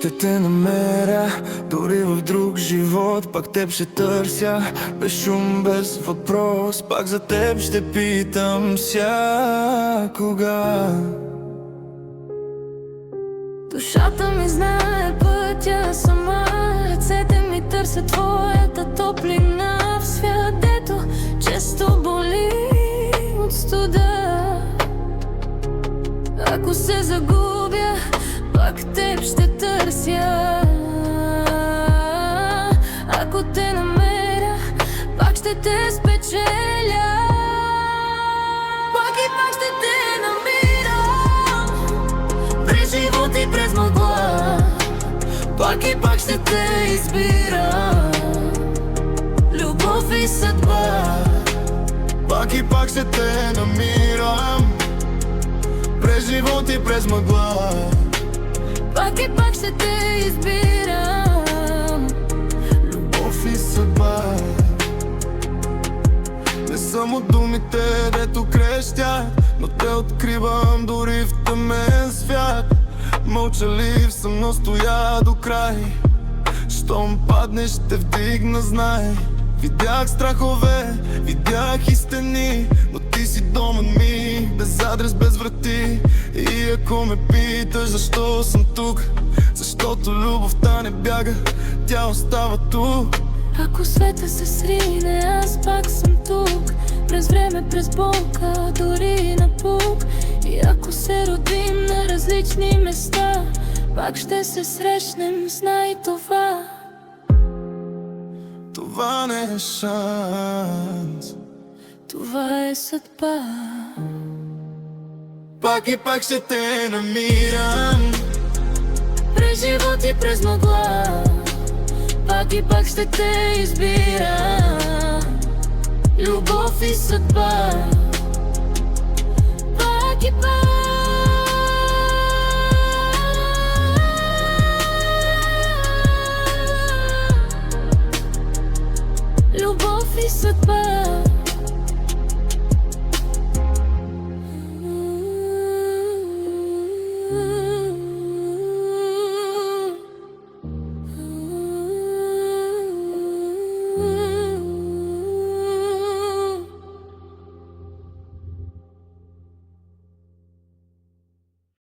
ще те намеря, дори в друг живот. Пак теб ще търся, без шум, без въпрос. Пак за теб ще питам всякога. Душата ми знае пътя сама, ръцете ми търсят твоята топлина. В свят, дето често боли от студа. Ако се загубя, пак теб ще търся. Ако те намеря, пак ще те спечеля. Пак и пак ще те намирам, през живот и през мъгла. Пак и пак ще те избирам, любов и съдба. Пак и пак ще те намирам, през живот и през мъгла. Пак и пак ще те избирам, любов и съдба. Не съм от думите, дето крещят, но те откривам дори в тъмен свят. Мълчалив съм, но стоя до край. Щом паднеш, ще вдигна, знай. Видях страхове, видях и стени, но ти си домът ми, без адрес, без врати. И ако ме питаш защо съм тук, защото любовта не бяга, тя остава тук. Ако света се срине, аз пак съм тук. През време, през болка, дори на пук. И ако се родим на различни места, пак ще се срещнем, знай това. Това не е шанс, това е съдба. пак и пак ще те намирам, През живот и през мъгла. Пак и пак ще те избира, любов и съдба.